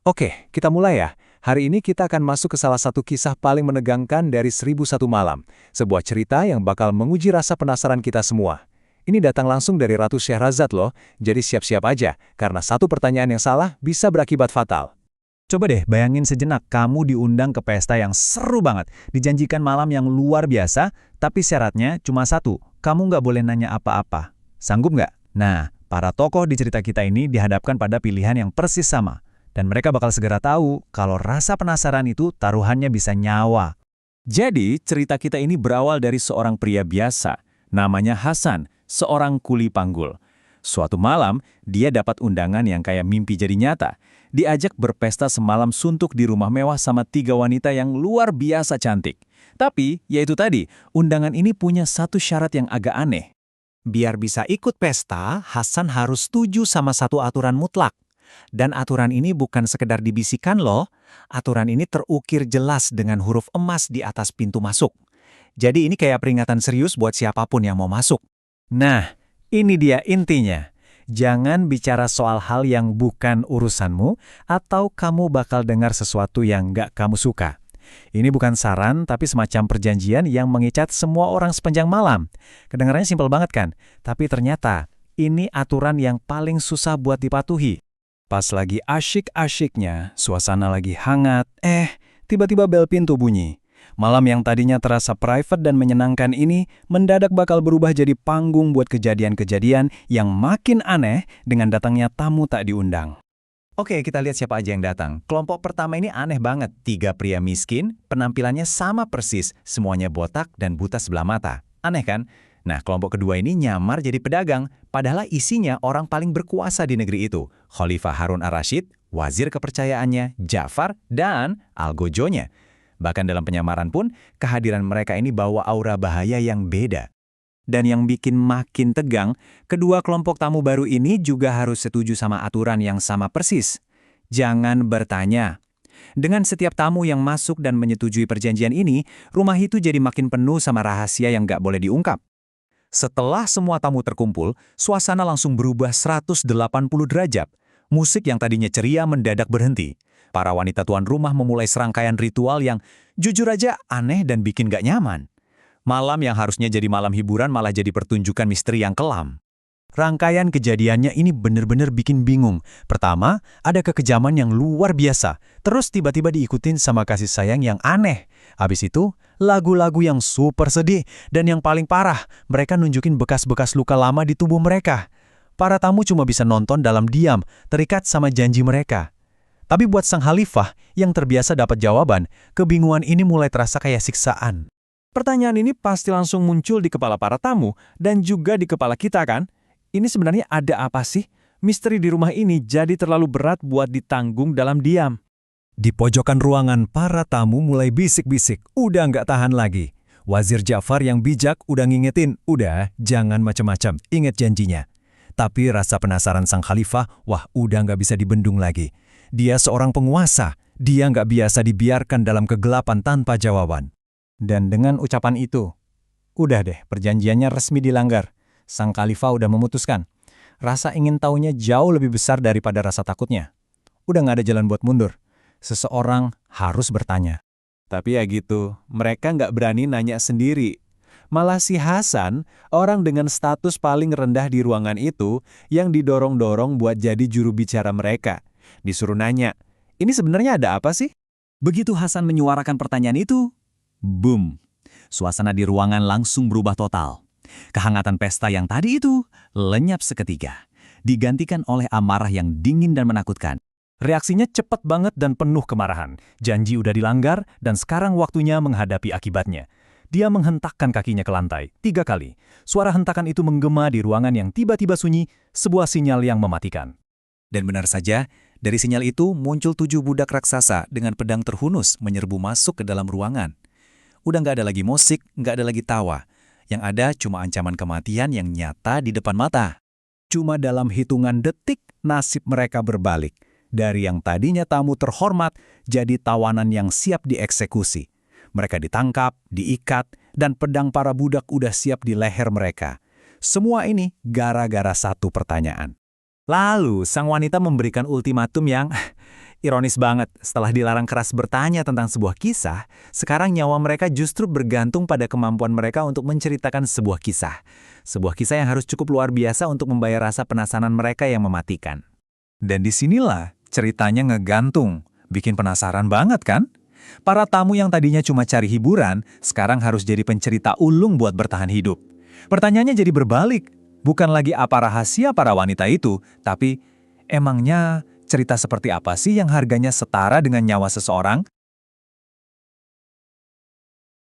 Oke, kita mulai ya. Hari ini kita akan masuk ke salah satu kisah paling menegangkan dari 1001 Malam. Sebuah cerita yang bakal menguji rasa penasaran kita semua. Ini datang langsung dari Ratu Syahrazad loh, jadi siap-siap aja, karena satu pertanyaan yang salah bisa berakibat fatal. Coba deh bayangin sejenak kamu diundang ke pesta yang seru banget. Dijanjikan malam yang luar biasa, tapi syaratnya cuma satu, kamu nggak boleh nanya apa-apa. Sanggup nggak? Nah, para tokoh di cerita kita ini dihadapkan pada pilihan yang persis sama. Dan mereka bakal segera tahu kalau rasa penasaran itu taruhannya bisa nyawa. Jadi, cerita kita ini berawal dari seorang pria biasa, namanya Hasan, seorang kuli panggul. Suatu malam, dia dapat undangan yang kayak mimpi jadi nyata. Diajak berpesta semalam suntuk di rumah mewah sama 3 wanita yang luar biasa cantik. Tapi, yaitu tadi, undangan ini punya satu syarat yang agak aneh. Biar bisa ikut pesta, Hasan harus setuju sama satu aturan mutlak. Dan aturan ini bukan sekedar dibisikkan loh, aturan ini terukir jelas dengan huruf emas di atas pintu masuk. Jadi ini kayak peringatan serius buat siapapun yang mau masuk. Nah, ini dia intinya. Jangan bicara soal hal yang bukan urusanmu, atau kamu bakal dengar sesuatu yang nggak kamu suka. Ini bukan saran, tapi semacam perjanjian yang mengikat semua orang sepanjang malam. Kedengarannya simpel banget kan? Tapi ternyata, ini aturan yang paling susah buat dipatuhi. Pas lagi asyik-asyiknya, suasana lagi hangat, tiba-tiba bel pintu bunyi. Malam yang tadinya terasa private dan menyenangkan ini mendadak bakal berubah jadi panggung buat kejadian-kejadian yang makin aneh dengan datangnya tamu tak diundang. Oke, kita lihat siapa aja yang datang. Kelompok pertama ini aneh banget. 3 pria miskin, penampilannya sama persis, semuanya botak dan buta sebelah mata. Aneh kan? Nah, kelompok kedua ini nyamar jadi pedagang, padahal isinya orang paling berkuasa di negeri itu. Khalifah Harun ar-Rasyid, wazir kepercayaannya, Ja'far, dan algojonya. Bahkan dalam penyamaran pun, kehadiran mereka ini bawa aura bahaya yang beda. Dan yang bikin makin tegang, kedua kelompok tamu baru ini juga harus setuju sama aturan yang sama persis. Jangan bertanya. Dengan setiap tamu yang masuk dan menyetujui perjanjian ini, rumah itu jadi makin penuh sama rahasia yang nggak boleh diungkap. Setelah semua tamu terkumpul, suasana langsung berubah 180 derajat. Musik yang tadinya ceria mendadak berhenti. Para wanita tuan rumah memulai serangkaian ritual yang jujur aja aneh dan bikin gak nyaman. Malam yang harusnya jadi malam hiburan malah jadi pertunjukan misteri yang kelam. Rangkaian kejadiannya ini bener-bener bikin bingung. Pertama, ada kekejaman yang luar biasa. Terus tiba-tiba diikutin sama kasih sayang yang aneh. Habis itu, lagu-lagu yang super sedih. Dan yang paling parah, mereka nunjukin bekas-bekas luka lama di tubuh mereka. Para tamu cuma bisa nonton dalam diam, terikat sama janji mereka. Tapi buat sang khalifah yang terbiasa dapat jawaban, kebingungan ini mulai terasa kayak siksaan. Pertanyaan ini pasti langsung muncul di kepala para tamu dan juga di kepala kita kan? Ini sebenarnya ada apa sih? Misteri di rumah ini jadi terlalu berat buat ditanggung dalam diam. Di pojokan ruangan, para tamu mulai bisik-bisik. Udah nggak tahan lagi. Wazir Ja'far yang bijak udah ngingetin, udah jangan macam-macam, ingat janjinya. Tapi rasa penasaran sang khalifah, wah udah nggak bisa dibendung lagi. Dia seorang penguasa, dia nggak biasa dibiarkan dalam kegelapan tanpa jawaban. Dan dengan ucapan itu, udah deh perjanjiannya resmi dilanggar. Sang khalifah udah memutuskan. Rasa ingin taunya jauh lebih besar daripada rasa takutnya. Udah nggak ada jalan buat mundur. Seseorang harus bertanya. Tapi ya gitu, mereka nggak berani nanya sendiri. Malah si Hasan, orang dengan status paling rendah di ruangan itu, yang didorong-dorong buat jadi juru bicara mereka. Disuruh nanya, ini sebenarnya ada apa sih? Begitu Hasan menyuarakan pertanyaan itu, boom, suasana di ruangan langsung berubah total. Kehangatan pesta yang tadi itu lenyap seketika, digantikan oleh amarah yang dingin dan menakutkan. Reaksinya cepat banget dan penuh kemarahan. Janji udah dilanggar dan sekarang waktunya menghadapi akibatnya. Dia menghentakkan kakinya ke lantai 3 kali. Suara hentakan itu menggema di ruangan yang tiba-tiba sunyi, sebuah sinyal yang mematikan. Dan benar saja, dari sinyal itu muncul 7 budak raksasa dengan pedang terhunus menyerbu masuk ke dalam ruangan. Udah nggak ada lagi musik, nggak ada lagi tawa. Yang ada cuma ancaman kematian yang nyata di depan mata. Cuma dalam hitungan detik, nasib mereka berbalik. Dari yang tadinya tamu terhormat, jadi tawanan yang siap dieksekusi. Mereka ditangkap, diikat, dan pedang para budak udah siap di leher mereka. Semua ini gara-gara satu pertanyaan. Lalu, sang wanita memberikan ultimatum Ironis banget, setelah dilarang keras bertanya tentang sebuah kisah, sekarang nyawa mereka justru bergantung pada kemampuan mereka untuk menceritakan sebuah kisah. Sebuah kisah yang harus cukup luar biasa untuk membayar rasa penasaran mereka yang mematikan. Dan disinilah ceritanya ngegantung. Bikin penasaran banget kan? Para tamu yang tadinya cuma cari hiburan, sekarang harus jadi pencerita ulung buat bertahan hidup. Pertanyaannya jadi berbalik. Bukan lagi apa rahasia para wanita itu, tapi emangnya cerita seperti apa sih yang harganya setara dengan nyawa seseorang?